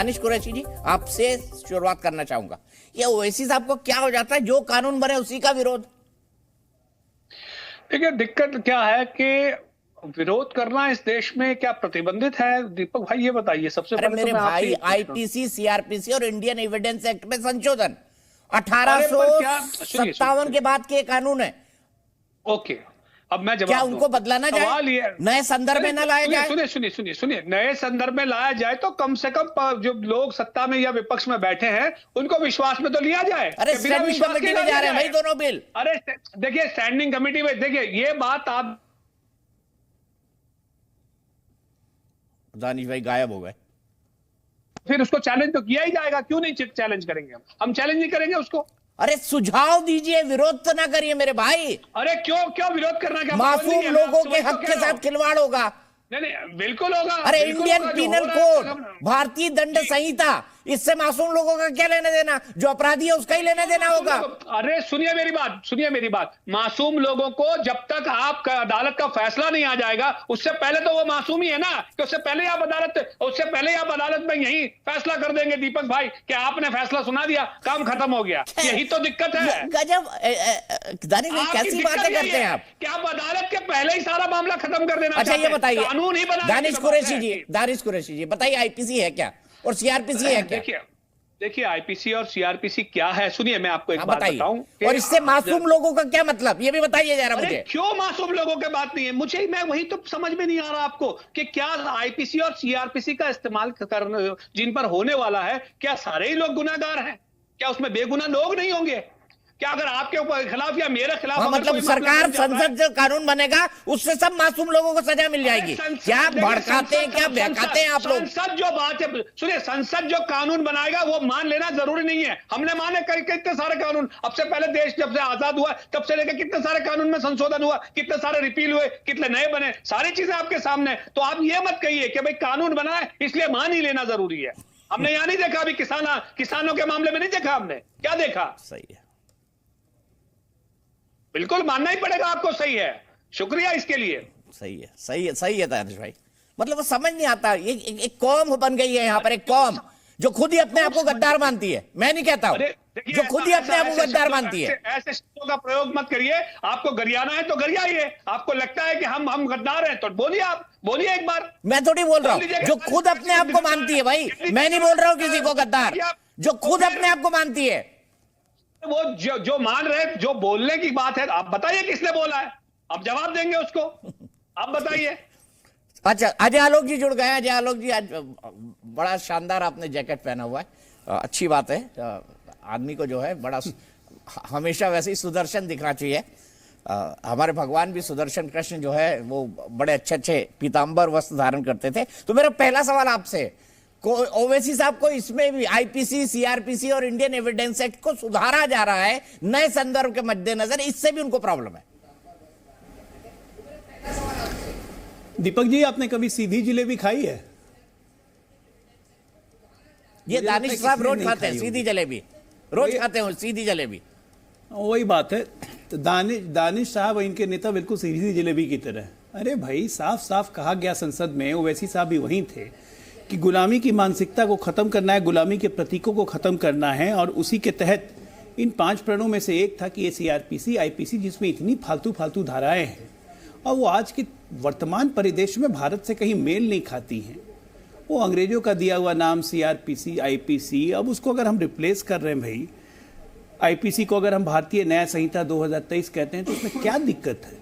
दानिश कुरैशी जी, आपसे शुरुआत करना चाहूंगा। ये ओवैसी साहब को क्या हो जाता है, जो कानून बने उसी का विरोध? देखिए, दिक्कत क्या है कि विरोध करना इस देश में क्या प्रतिबंधित है? दीपक भाई ये बताइए सबसे अरे पहले तो मेरे मैं आपसे भाई, ये पूछता हूं। आईपीसी, सीआरपीसी और इंडियन एविडेंस एक्ट में संशोधन अरे पर क्या, सुनिए 1857 के बाद के कानून है। ओके, अब मैं क्या जवाब उनको दूं। बदला ना जाए, सवाल ये, नए संदर्भ में ना लाया सुनिए जाए? सुनिए सुनिए सुनिए सुनिए, नए संदर्भ में लाया जाए तो कम से कम जो लोग सत्ता में या विपक्ष में बैठे हैं उनको विश्वास में तो लिया जाए। अरे कि बिना स्टैंडिंग विश्वास के कमेटी ना में जा लिया रहे हैं भाई जाए। दोनों बिल। अरे देखिए, स्टैंडिंग कमेटी में देखिए ये बात आप, दानिश भाई गायब हो गए। फिर उसको चैलेंज तो किया ही जाएगा, क्यों नहीं चैलेंज करेंगे? हम चैलेंज नहीं करेंगे उसको। अरे सुझाव दीजिए, विरोध तो ना करिए मेरे भाई। अरे क्यों क्यों विरोध करना? क्या मासूम लोगों के हक के साथ खिलवाड़ होगा। नहीं नहीं, बिल्कुल होगा। अरे बिल्कुल इंडियन होगा, जो पीनल हो रहा है कोड, भारतीय दंड संहिता, इससे मासूम लोगों का क्या लेना देना? जो अपराधी है उसका ही लेना देना होगा। अरे सुनिए मेरी बात, सुनिए मेरी बात। मासूम लोगों को जब तक आप अदालत का फैसला नहीं आ जाएगा, उससे पहले तो वो मासूम ही है ना, कि उससे पहले आप अदालत में यही फैसला कर देंगे दीपक भाई कि आपने फैसला सुना दिया, काम खत्म हो गया। यही तो दिक्कत है। गजब, दानिश भाई कैसी बातें करते हैं आप? कि आप अदालत के पहले ही सारा मामला खत्म कर देना। अच्छा ये बताइए, कानून ही बना, दानिश कुरैशी जी बताइए, आईपीसी है क्या और सीआरपीसी है क्या? देखिए आईपीसी और सीआरपीसी क्या है, सुनिए मैं आपको एक बात बताऊं। और इससे मासूम लोगों का क्या मतलब, ये भी बताइए जरा मुझे। क्यों मासूम लोगों के बात नहीं है? मैं वही तो समझ में नहीं आ रहा आपको कि क्या आईपीसी और सीआरपीसी का इस्तेमाल करने जिन पर होने वाला है, क्या सारे ही लोग गुनाहगार हैं? क्या उसमें बेगुनाह लोग नहीं होंगे? क्या अगर आपके ऊपर खिलाफ या मेरे खिलाफ मतलब सरकार, संसद जो कानून बनेगा उससे सब मासूम लोगों को सजा मिल जाएगी? क्या भड़काते हैं, क्या बहकाते हैं आप लोग? संसद जो बात है, सुनिए, संसद जो कानून बनाएगा वो मान लेना जरूरी नहीं है। हमने माने कितने सारे कानून, अब से पहले देश जब से आजाद हुआ तब से लेकर कितने सारे कानून में संशोधन हुआ, कितने सारे रिपील हुए, कितने नए बने, सारी चीजें आपके सामने। तो आप ये मत कहिए कि भाई कानून बना है इसलिए मान ही लेना जरूरी है। हमने यहां नहीं देखा, अभी किसानों के मामले में नहीं देखा हमने, क्या देखा? सही है, बिल्कुल मानना ही पड़ेगा आपको, सही है, शुक्रिया इसके लिए। सही है, सही है, सही है दानिश भाई। मतलब वो समझ नहीं आता, एक कौम बन गई है यहाँ पर, एक कौम जो खुद ही अपने आप को गद्दार मानती है। मैं नहीं कहता हूं, जो खुद ही अपने आप को गद्दार मानती है। ऐसे शब्दों का प्रयोग मत करिए। आपको गरियाना है तो गरियाइए, आपको लगता है कि हम गद्दार हैं तो बोलिए, आप बोलिए एक बार। मैं थोड़ी बोल रहा हूं, जो खुद अपने आप को मानती है भाई, मैं नहीं बोल रहा हूं किसी को गद्दार, जो खुद अपने आप को मानती है। वो जो मान रहे, जो बोलने की बात है, आप बताइए किसने बोला है, आप जवाब देंगे उसको, आप बताइए। अच्छा, अजय आलोक जी जुड़ गए हैं। अजय आलोक जी, आज बड़ा शानदार आपने जैकेट पहना हुआ है, अच्छी बात है। आदमी को जो है बड़ा हमेशा वैसे ही सुदर्शन दिखना चाहिए। हमारे भगवान भी सुदर्शन कृष्ण जो है वो बड़े अच्छे अच्छे पीताम्बर वस्त्र धारण करते थे। तो मेरा पहला सवाल आपसे, ओवैसी साहब को इसमें भी आईपीसी, सीआरपीसी और इंडियन एविडेंस एक्ट को सुधारा जा रहा है नए संदर्भ के मद्देनजर, इससे भी उनको प्रॉब्लम है? दीपक जी, आपने कभी सीधी जलेबी खाई है? ये दानिश साहब रोज खाते हैं सीधी जलेबी, रोज खाते हैं सीधी जलेबी। वही बात है, तो दानिश साहब इनके नेता बिल्कुल सीधी जलेबी की तरह। अरे भाई, साफ साफ कहा गया संसद में, ओवैसी साहब भी वहीं थे, कि गुलामी की मानसिकता को खत्म करना है, गुलामी के प्रतीकों को खत्म करना है। और उसी के तहत इन 5 प्रणों में से एक था कि ये सीआरपीसी, आईपीसी, जिसमें इतनी फालतू धाराएं हैं और वो आज के वर्तमान परिदृश्य में भारत से कहीं मेल नहीं खाती हैं। वो अंग्रेजों का दिया हुआ नाम सीआरपीसी, आईपीसी, अब उसको अगर हम रिप्लेस कर रहे हैं भाई, आईपीसी को अगर हम भारतीय न्याय संहिता 2023 कहते हैं, तो उसमें क्या दिक्कत है?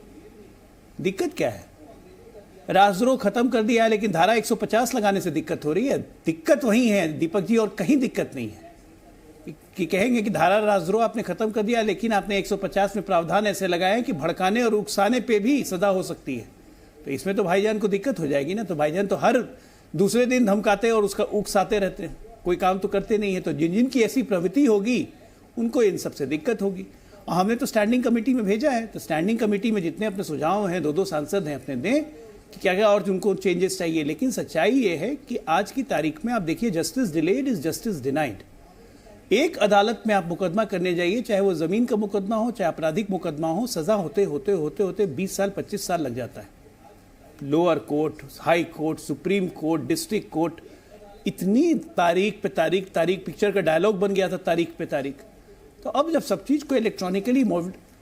दिक्कत क्या है? राजद्रोह खत्म कर दिया है, लेकिन धारा 150 लगाने से दिक्कत हो रही है। दिक्कत वही है दीपक जी, और कहीं दिक्कत नहीं है कि कहेंगे कि धारा राजद्रोह आपने खत्म कर दिया, लेकिन आपने 150 में प्रावधान ऐसे लगाए हैं कि भड़काने और उकसाने पे भी सजा हो सकती है। तो इसमें तो भाईजान को दिक्कत हो जाएगी ना। तो भाईजान तो हर दूसरे दिन धमकाते और उसका उकसाते रहते हैं, कोई काम तो करते नहीं है। तो जिनकी ऐसी प्रवृत्ति होगी उनको इन सबसे दिक्कत होगी। और हमने तो स्टैंडिंग कमेटी में भेजा है, तो स्टैंडिंग कमेटी में जितने अपने सुझाव हैं, 2-2 सांसद हैं, अपने दें कि क्या क्या और उनको चेंजेस चाहिए। लेकिन सच्चाई ये है कि आज की तारीख में आप देखिए, justice delayed is justice denied. एक अदालत में आप मुकदमा करने जाइए, चाहे वो जमीन का मुकदमा हो, चाहे आपराधिक मुकदमा हो, सजा होते होते होते होते 20 साल 25 साल लग जाता है। Lower court, high court, supreme court, district court, इतनी तारीख पे तारीख पिक्चर का डायलॉग बन गया था तारीख पे तारीख। तो अब जब सब चीज़ को इलेक्ट्रॉनिकली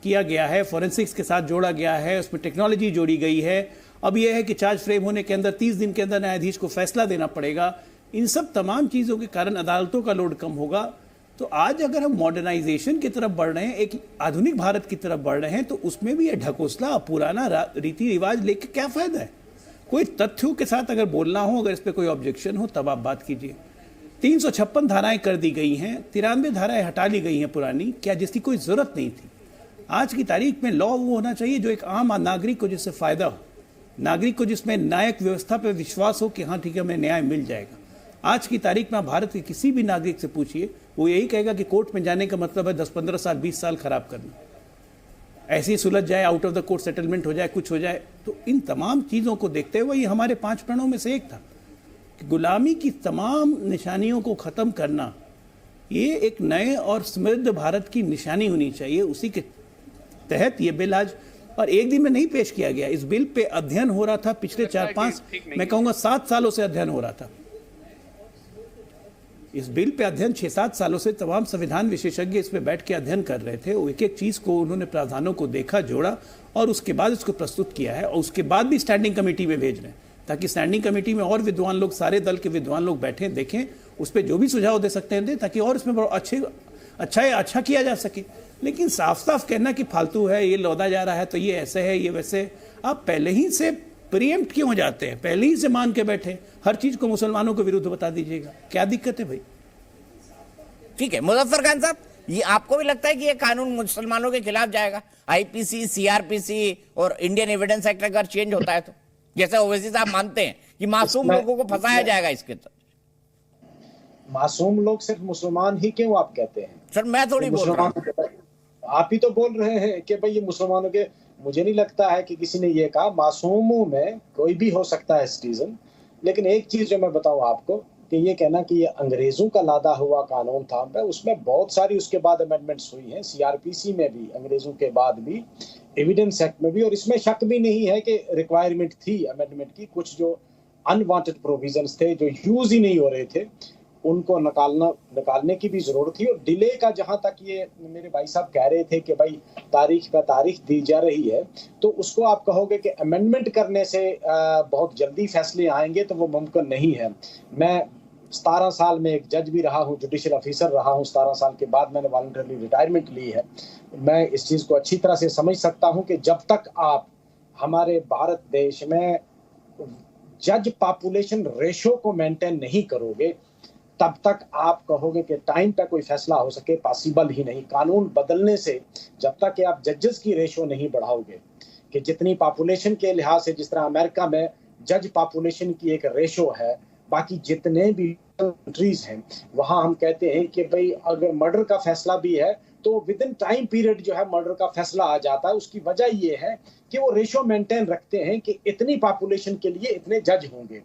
किया गया है, फॉरेंसिक्स के साथ जोड़ा गया है, उसमें टेक्नोलॉजी जोड़ी गई है, अब यह है कि चार्ज फ्रेम होने के अंदर 30 दिन के अंदर न्यायाधीश को फैसला देना पड़ेगा। इन सब तमाम चीज़ों के कारण अदालतों का लोड कम होगा। तो आज अगर हम मॉडर्नाइजेशन की तरफ बढ़ रहे हैं, एक आधुनिक भारत की तरफ बढ़ रहे हैं, तो उसमें भी ये ढकोसला पुराना रीति रिवाज लेके क्या फायदा है? कोई तथ्यों के साथ अगर बोलना हो, अगर इस पर कोई ऑब्जेक्शन हो तब आप बात कीजिए। 356 धाराएं कर दी गई हैं, 93 धाराएं हटा ली गई हैं पुरानी, क्या जिसकी कोई जरूरत नहीं थी। आज की तारीख में लॉ वो होना चाहिए जो एक आम नागरिक को जिससे फायदा हो, नागरिक को जिसमें न्यायिक व्यवस्था पर विश्वास हो कि हाँ ठीक है हमें न्याय मिल जाएगा। आज की तारीख में आप भारत के किसी भी नागरिक से पूछिए, वो यही कहेगा कि कोर्ट में जाने का मतलब है 10-15 साल 20 साल खराब करना, ऐसे ही सुलझ जाए, out of the court settlement हो जाए, कुछ हो जाए। तो इन तमाम चीज़ों को देखते हुए ये हमारे 5 प्रणों में से एक था कि गुलामी की तमाम निशानियों को ख़त्म करना, ये एक नए और समृद्ध भारत की निशानी होनी चाहिए। उसी के तहत ये बिल आज और एक दिन में नहीं पेश किया गया। इस बिल पे अध्ययन हो रहा था पिछले 4-5, मैं कहूँगा 7 सालों से अध्ययन हो रहा था। इस बिल पे अध्ययन 6-7 सालों से तमाम संविधान विशेषज्ञ इस पे बैठ के अध्ययन कर रहे थे। एक एक चीज़ को उन्होंने प्रावधानों को देखा, जोड़ा और उसके बाद इसको प्रस्तुत किया है, और उसके बाद भी स्टैंडिंग कमेटी में भेज रहे हैं ताकि स्टैंडिंग कमेटी में और विद्वान लोग, सारे दल के विद्वान लोग बैठें, देखें, उस पर जो भी सुझाव दे सकते हैं दें, ताकि और इसमें अच्छा किया जा सके। लेकिन साफ साफ कहना कि फालतू है, ये लौदा जा रहा है, तो ये ऐसे है, ये वैसे, आप पहले ही से प्रीएम्प्ट क्यों हो जाते हैं? पहले ही से मान के बैठे हर चीज को मुसलमानों के विरुद्ध बता दीजिएगा, क्या दिक्कत है भाई? ठीक है मुजफ्फर खान साहब, ये आपको भी लगता है कि ये कानून मुसलमानों के खिलाफ जाएगा? आईपीसी, सीआरपीसी और इंडियन एविडेंस एक्ट अगर चेंज होता है तो, जैसे ओवैसी साहब मानते हैं कि मासूम लोगों को फंसाया जाएगा इसके तो? मासूम लोग सिर्फ मुसलमान ही क्यों आप कहते हैं? सर मैं थोड़ी बोल रहा हूं, आप ही तो बोल रहे हैं कि भाई ये मुसलमानों के। मुझे नहीं लगता है कि किसी ने ये कहा। मासूमों में कोई भी हो सकता है सिटीजन, लेकिन एक चीज जो मैं बताऊं आपको कि ये कहना कि ये अंग्रेजों का लादा हुआ कानून था, उसमें बहुत सारी उसके बाद अमेंडमेंट्स हुई हैं, सीआरपीसी में भी, अंग्रेजों के बाद भी, एविडेंस एक्ट में भी, और इसमें शक भी नहीं है कि रिक्वायरमेंट थी अमेंडमेंट की। कुछ जो अनवांटेड प्रोविजंस थे जो यूज ही नहीं हो रहे थे, उनको निकालने की भी जरूरत थी। और डिले का, जहां तक ये मेरे भाई साहब कह रहे थे कि भाई तारीख पे तारीख दी जा रही है, तो उसको आप कहोगे कि अमेंडमेंट करने से बहुत जल्दी फैसले आएंगे, तो वो मुमकिन नहीं है। मैं 17 साल में एक जज भी रहा हूँ, जुडिशियल ऑफिसर रहा हूँ। 17 साल के बाद मैंने वॉलंटरली रिटायरमेंट ली है। मैं इस चीज़ को अच्छी तरह से समझ सकता हूँ कि जब तक आप हमारे भारत देश में जज पॉपुलेशन रेशो को मेंटेन नहीं करोगे, तब तक आप कहोगे कि टाइम पे कोई फैसला हो सके, पॉसिबल ही नहीं। कानून बदलने से जब तक कि आप जजेस की रेशो नहीं बढ़ाओगे, कि जितनी पॉपुलेशन के लिहाज से, जिस तरह अमेरिका में जज पॉपुलेशन की एक रेशो है, बाकी जितने भी कंट्रीज हैं वहां हम कहते हैं कि भाई अगर मर्डर का फैसला भी है तो विद इन टाइम पीरियड जो है मर्डर का फैसला आ जाता है। उसकी वजह ये है कि वो रेशो मेंटेन रखते हैं कि इतनी पॉपुलेशन के लिए इतने जज होंगे।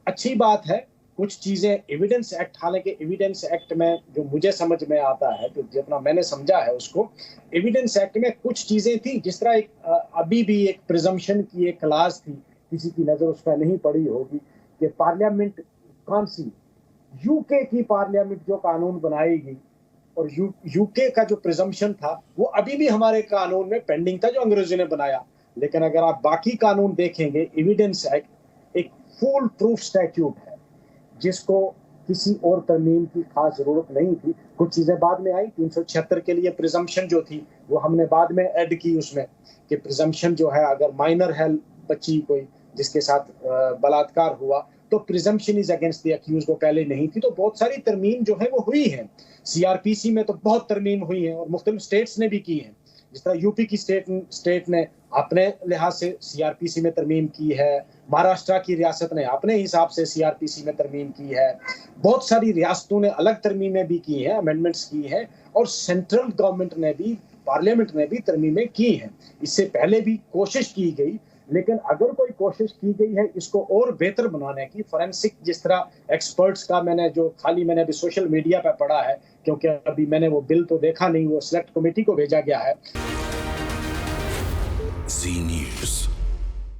अच्छी बात है, कुछ चीजें एविडेंस एक्ट, हालांकि एविडेंस एक्ट में जो मुझे समझ में आता है, तो जितना मैंने समझा है उसको, एविडेंस एक्ट में कुछ चीजें थी, जिस तरह एक अभी भी एक प्रिजम्पशन की एक क्लास थी, किसी की नजर उस पर नहीं पड़ी होगी, कि पार्लियामेंट कौन सी, यूके की पार्लियामेंट जो कानून बनाएगी, और यूके का जो प्रिजम्पशन था वो अभी भी हमारे कानून में पेंडिंग था जो अंग्रेजों ने बनाया। लेकिन अगर आप बाकी कानून देखेंगे, एविडेंस एक्ट एक फुल प्रूफ स्टैट्यूट है जिसको किसी और तरमीम की खास जरूरत नहीं थी। कुछ चीजें बाद में आई, 376 के लिए प्रिजम्पशन जो थी वो हमने बाद में ऐड की उसमें, कि प्रिजम्पशन जो है अगर माइनर है बच्ची कोई जिसके साथ बलात्कार हुआ, तो presumption is against the accused, वो पहले नहीं थी। तो बहुत सारी तरमीम जो है वो हुई है। सीआरपीसी में तो बहुत तरमीम हुई है और मुख्तलिफ स्टेट्स ने भी की है। जिस तरह यूपी की स्टेट ने अपने लिहाज से सीआरपीसी में तरमीम की है, महाराष्ट्र की रियासत ने अपने हिसाब से सीआरपीसी में तरमीम की है, बहुत सारी रियासतों ने अलग तरमीमें भी की हैं, अमेंडमेंट्स की हैं, और सेंट्रल गवर्नमेंट ने भी, पार्लियामेंट ने भी तरमीमें की हैं। इससे पहले भी कोशिश की गई, लेकिन अगर कोई कोशिश की गई है इसको और बेहतर बनाने की, फॉरेंसिक जिस तरह एक्सपर्ट्स का मैंने अभी सोशल मीडिया पर पढ़ा है, क्योंकि अभी मैंने वो बिल तो देखा नहीं, वो सिलेक्ट कमेटी को भेजा गया है।